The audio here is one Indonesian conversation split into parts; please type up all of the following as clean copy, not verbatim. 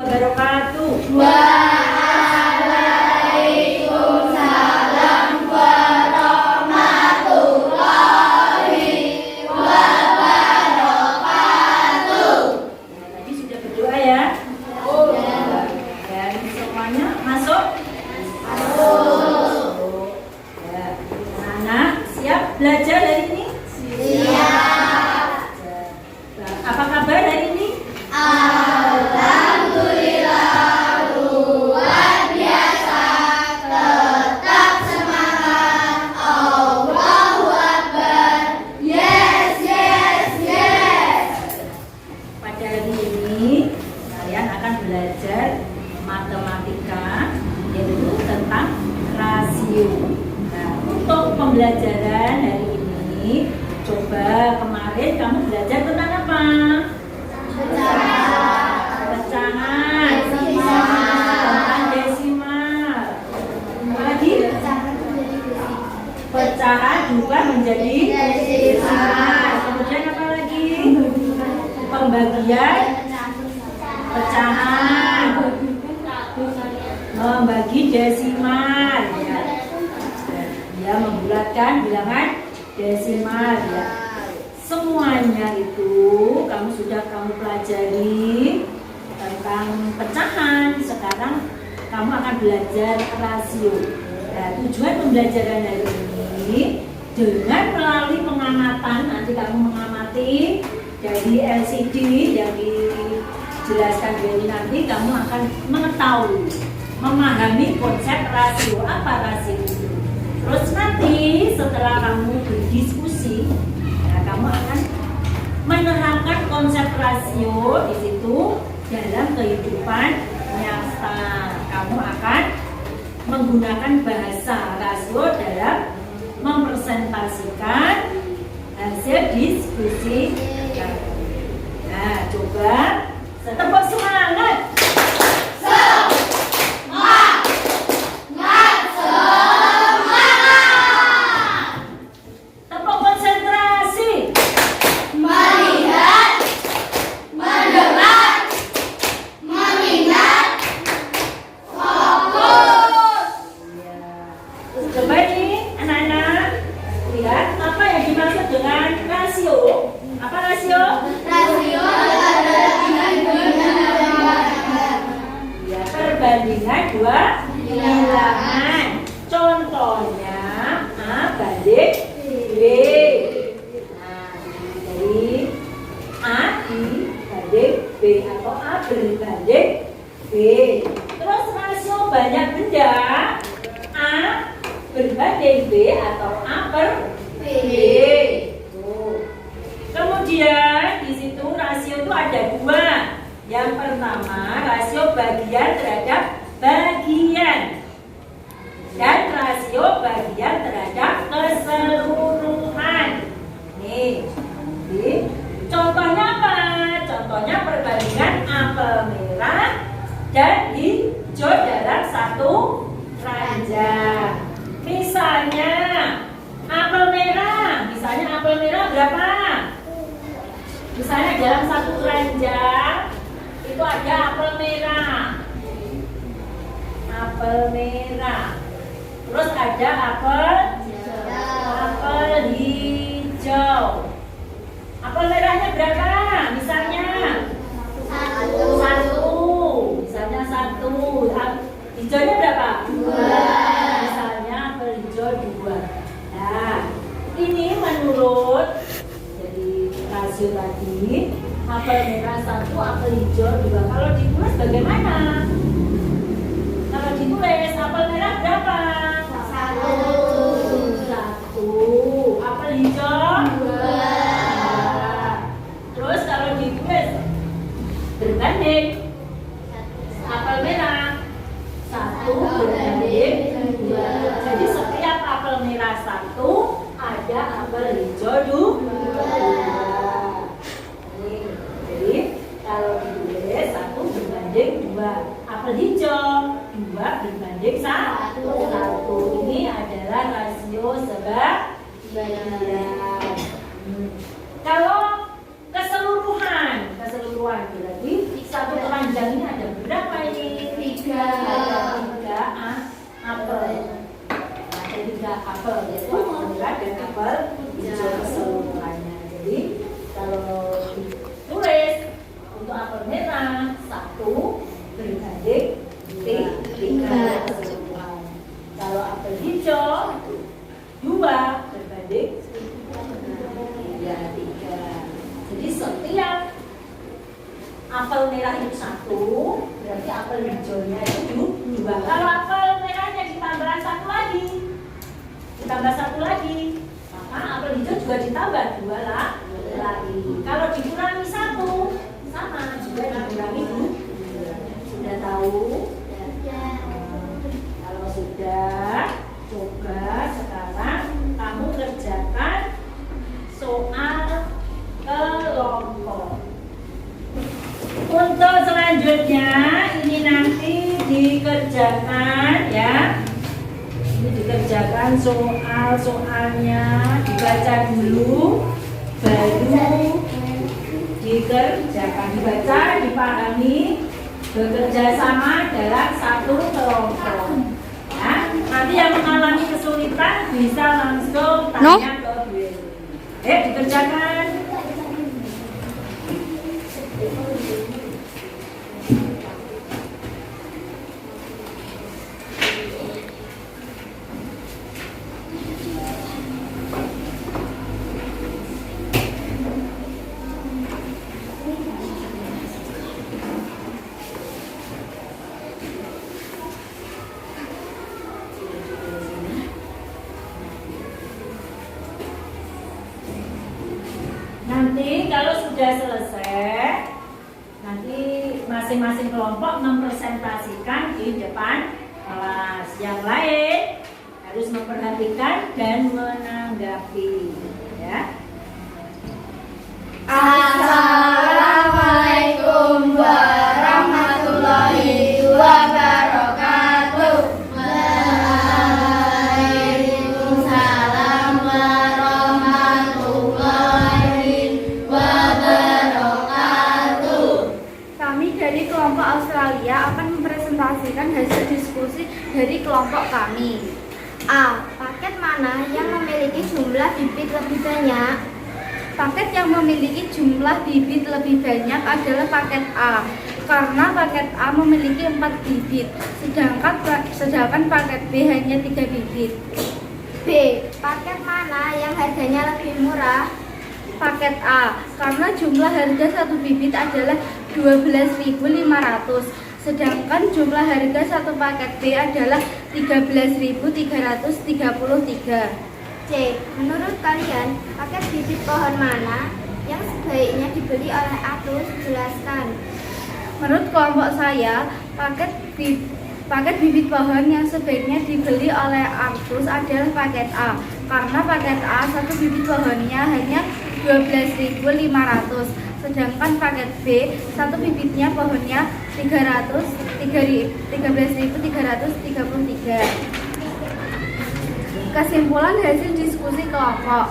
Wabarakatuh. Waalaikumsalam warahmatullahi wabarakatuh. Tadi sudah berdoa ya? Dan semuanya masuk? Masuk. Ya. Anak siap belajar hari ini? Siap. Apa kabar hari ini? Alhamdulillah luar biasa, tetap semangat, Allahu Akbar, yes, yes, yes. Pada hari ini kalian akan belajar matematika, yaitu tentang rasio. Nah, untuk pembelajaran hari ini, coba kemarin kamu belajar tentang apa? Pecahan, tentang desimal. Apa lagi? Pecahan diubah menjadi desimal. Kemudian apa lagi? Pembagian pecahan, membagi desimal. Ya, membulatkan bilangan desimal. Ya. Semuanya itu kamu pelajari tentang pecahan. Sekarang kamu akan belajar rasio. Nah, tujuan pembelajaran hari ini dengan melalui pengamatan, nanti kamu mengamati dari LCD yang dijelaskan dari nanti, kamu akan mengetahui, memahami konsep rasio. Apa rasio itu? Terus nanti setelah kamu berdiskusi, kamu akan menerapkan konsep rasio di situ dalam kehidupan nyata. Kamu akan menggunakan bahasa rasio dalam mempresentasikan hasil diskusi. Nah, coba tepuk semangat. Coba ini anak-anak lihat apa yang dimaksud dengan rasio. Apa rasio? Rasio adalah Ya, perbandingan dua bilangan. Contohnya A banding B. Nah, jadi A dibanding B atau A berbanding B. Terus rasio banyak benda, A berbanding B atau A per B. Tuh. Kemudian di situ rasio itu ada dua. Yang pertama rasio bagian terhadap bagian, dan rasio bagian terhadap keseluruhan. Nih, contohnya apa? Contohnya perbandingan apel merah dan hijau dalam satu keranjang. Misalnya apel merah berapa? Misalnya dalam satu keranjang itu ada apel merah. Terus ada apel hijau. Apel merahnya berapa? Misalnya satu. Hijaunya berapa? Misalnya apel hijau 2. Nah, ini menurut jadi rasio tadi, apel merah 1, apel hijau 2. Kalau ditulis bagaimana? Kalau ditulis apel merah berapa? 1. Apel hijau 2. Terus kalau ditulis berbanding, apel merah 1 berbanding 2. Jadi setiap apel merah 1 ada apel hijau 2. Jadi kalau ditulis 1 berbanding 2, apel hijau 2 berbanding 1. Ini adalah rasio sebagian. Kalau keseluruhan berarti satu keranjang ini ada berapa? apel, yaitu apel merah dan apel hijau keseluruhannya. Jadi kalau ditulis untuk apel merah 1 berbanding 3 keseluruhan. Kalau apel hijau 2 berbanding 3. Jadi setiap apel merah itu 1, berarti apel hijaunya itu 2. Kalau apel merahnya ditambah 1 lagi, maka apel hijau juga ditambah 2 lagi. Kalau dikurangi 1, sama juga dikurangi 2. Sudah tahu? Kalau sudah, coba sekarang kamu kerjakan soal kelompok. Untuk selanjutnya ini nanti dikerjakan ya. Ini dikerjakan soalnya, dibaca dulu, baru dikerjakan. Dibaca, dipahami, bekerja sama dalam satu kelompok. Ya, nanti yang mengalami kesulitan bisa langsung tanya ke Bu Eli. Dikerjakan. Nanti kalau sudah selesai, nanti masing-masing kelompok mempresentasikan di depan kelas. Yang lain harus memperhatikan dan menanggapi, ya. Assalamualaikum warahmatullahi wabarakatuh. Waalaikumsalam warahmatullahi wabarakatuh. Kami dari kelompok Australia akan mempresentasikan hasil diskusi dari kelompok kami. A. Paket mana yang memiliki jumlah bibit lebih banyak? Paket yang memiliki jumlah bibit lebih banyak adalah paket A, karena paket A memiliki 4 bibit, sedangkan paket B hanya 3 bibit. B. Paket mana yang harganya lebih murah? Paket A, karena jumlah harga satu bibit adalah 12.500, sedangkan jumlah harga satu paket B adalah 13.333. C. Menurut kalian, paket bibit pohon mana yang sebaiknya dibeli oleh Atus? Jelaskan. Menurut kelompok saya, paket bibit pohon yang sebaiknya dibeli oleh Artus adalah paket A, karena paket A satu bibit pohonnya hanya 12.500, sedangkan paket B satu bibitnya pohonnya 13.333. Kesimpulan hasil diskusi kelompok.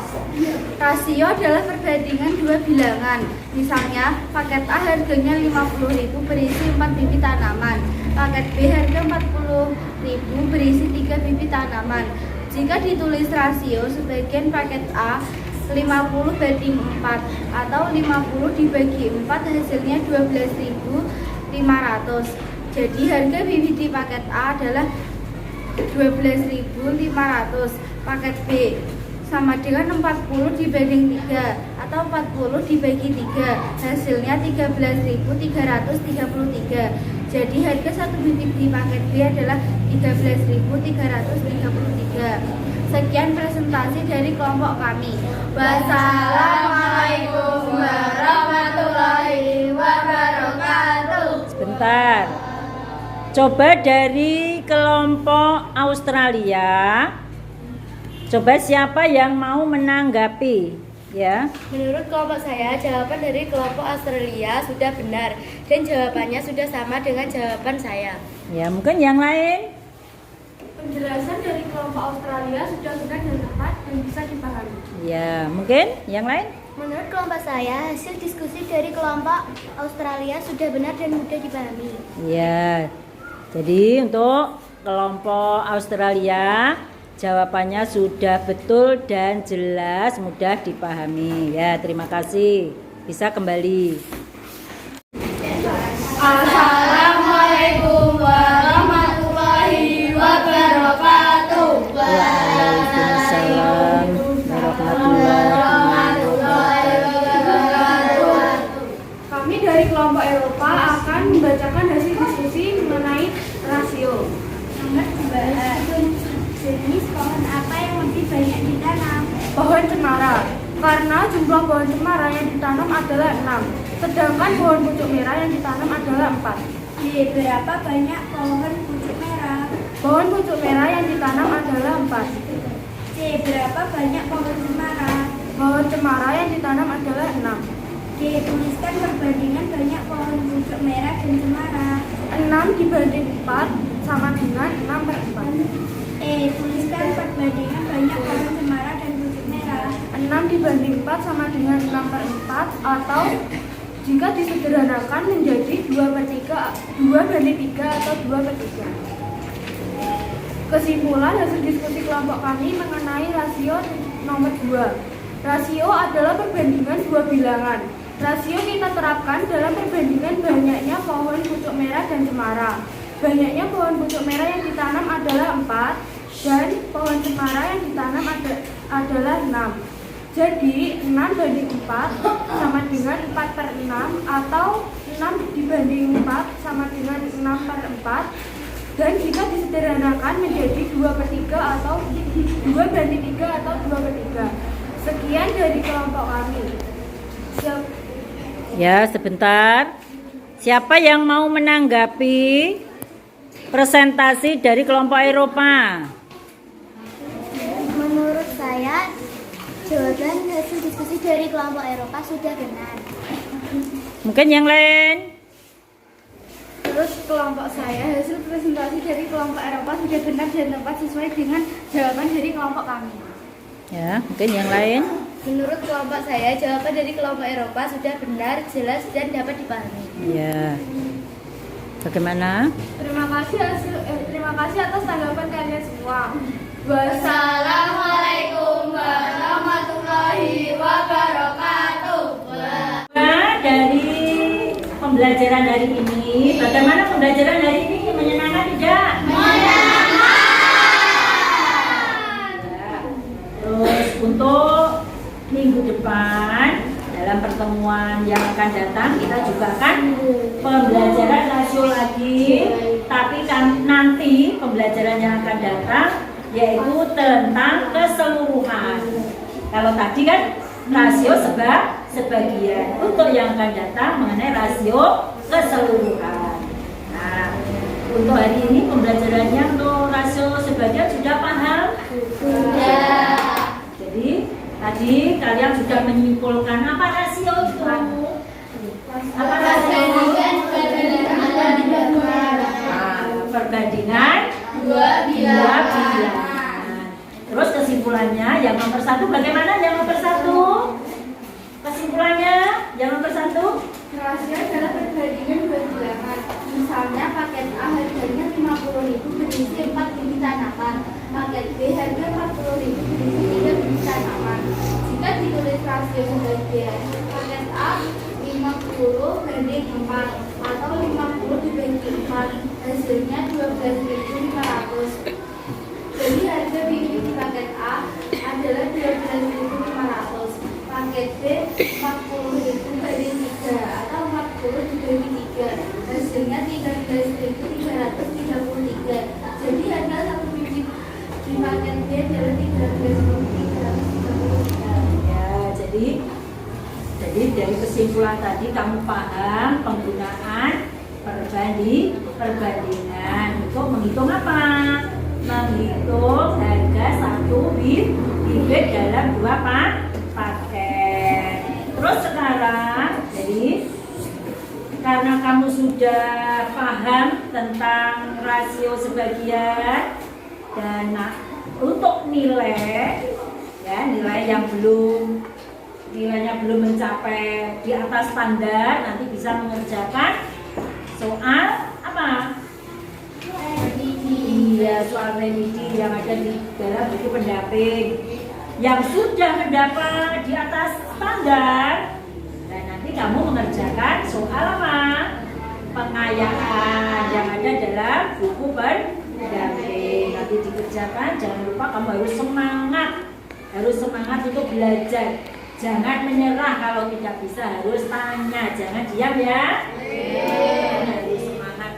Rasio adalah perbandingan dua bilangan. Misalnya, paket A harganya 50.000 berisi 4 bibit tanaman. Paket B harga 40.000 berisi 3 bibit tanaman. Jika ditulis rasio, sebagian paket A 50 banding 4 atau 50 dibagi 4 hasilnya 12.500. Jadi harga bibit di paket A adalah 12.500. Paket B sama dengan 40 dibanding 3 atau 40 dibagi 3 hasilnya 13.333. Jadi harga satu bibit di paket B adalah 13.333. Sekian presentasi dari kelompok kami. Wassalamualaikum warahmatullahi wabarakatuh. Sebentar. Coba dari kelompok Australia. Coba siapa yang mau menanggapi, ya? Menurut kelompok saya, jawaban dari kelompok Australia sudah benar dan jawabannya sudah sama dengan jawaban saya. Ya, mungkin yang lain. Penjelasan dari kelompok Australia sudah benar dan tepat dan bisa dipahami. Ya, mungkin yang lain. Menurut kelompok saya, hasil diskusi dari kelompok Australia sudah benar dan mudah dipahami. Ya. Jadi untuk kelompok Australia, Jawabannya sudah betul dan jelas, mudah dipahami. Ya, terima kasih. Bisa kembali. Assalamualaikum warahmatullahi wabarakatuh. Waalaikumsalam warahmatullahi wabarakatuh. Kami dari kelompok Eropa akan membacakan hasil diskusi mengenai rasio. Nomor 2. Jenis pohon apa yang lebih banyak ditanam? Pohon cemara, karena jumlah pohon cemara yang ditanam adalah 6, sedangkan pohon pucuk merah yang ditanam adalah 4. Berapa banyak pohon pucuk merah? Pohon pucuk merah yang ditanam adalah 4. Berapa banyak pohon cemara? Pohon cemara yang ditanam adalah 6. Tuliskan perbandingan banyak pohon pucuk merah dan cemara. 6 dibanding 4 sama dengan 6/4. Tuliskan perbandingan banyak pohon cemara dan pucuk merah. 6 dibanding 4 sama dengan 6/4, atau jika disederhanakan menjadi 2/3 atau 2/3. Kesimpulan hasil diskusi kelompok kami mengenai rasio nomor 2. Rasio adalah perbandingan dua bilangan. Rasio kita terapkan dalam perbandingan banyaknya pohon pucuk merah dan cemara. Banyaknya pohon pucuk merah yang ditanam adalah 4 dan pohon cemara yang ditanam adalah 6. Jadi 6 banding 4 sama dengan 4/6, atau 6 dibanding 4 sama dengan 6/4. Dan jika disederhanakan menjadi 2/3 atau 2/3 atau 2/3. Sekian dari kelompok kami. Ya, sebentar. Siapa yang mau menanggapi presentasi dari kelompok Eropa? Menurut saya, jawaban hasil diskusi dari kelompok Eropa sudah benar. Mungkin yang lain? Terus kelompok saya, hasil presentasi dari kelompok Eropa sudah benar dan tepat sesuai dengan jawaban dari kelompok kami. Ya, mungkin yang lain? Menurut kelompok saya, jawaban dari kelompok Eropa sudah benar, jelas, dan dapat dipahami. Ya. Bagaimana? Terima kasih atas tanggapan kalian semua. Wassalamualaikum warahmatullahi wabarakatuh. Nah, dari pembelajaran hari ini, bagaimana pembelajaran hari ini? Menyenangkan tidak? Terus untuk minggu depan dalam pertemuan yang akan datang kita juga akan pembelajaran rasio lagi, tapi kan nanti pembelajaran yang akan datang yaitu tentang keseluruhan. Kalau tadi kan rasio sebagian, untuk yang akan datang mengenai rasio keseluruhan. Nah, untuk hari ini pembelajarannya untuk rasio sebagian sudah paham? Sudah. Jadi tadi kalian sudah menyimpulkan apa rasio itu? Apa rasio? Perbandingan dua bilangan. Terus kesimpulannya yang nomor 1 bagaimana? Yang nomor 1 kesimpulannya yang nomor 1 Rasio adalah perbandingan dua bilangan. Misalnya paket A harganya 50.000 berisi 4 biji tanaman. Paket B harga 40.000 berisi 3 biji tanaman. Jika ditulis rasio sebagian, paket A 50 banding 4 atau 50 dibagi 4, hasilnya 12.500. Jadi harga biji di paket A adalah 12.500. Paket B 40.000 banding 3 atau 40 dibagi 3, hasilnya 13.333. Jadi harga satu biji di paket B adalah 13.333. ya. Jadi dari kesimpulan tadi kamu paham penggunaan perbandingan untuk menghitung apa? Menghitung harga satu bibit dalam 2 paket. Terus sekarang, jadi karena kamu sudah paham tentang rasio sebagian dan untuk nilai, ya nilai yang nilainya belum mencapai di atas standar, nanti bisa mengerjakan soal apa? Iya, soal remedi yang ada di dalam buku pendamping. Yang sudah mendapat di atas standar, dan nanti kamu mengerjakan soal apa? Pengayaan yang ada dalam buku pendamping. Nanti dikerjakan, jangan lupa kamu harus semangat untuk belajar. Jangan menyerah, kalau tidak bisa harus tanya, jangan diam ya. Harus semangat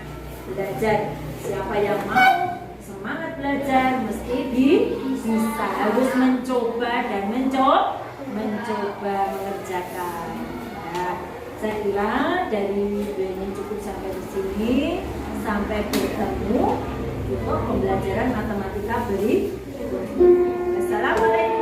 belajar. Siapa yang mau semangat belajar mesti bisa, harus mencoba dan mencoba mengerjakan. Ya, saya kira dari video ini cukup sampai di sini. Sampai bertemu untuk pembelajaran matematika berikutnya. Assalamualaikum.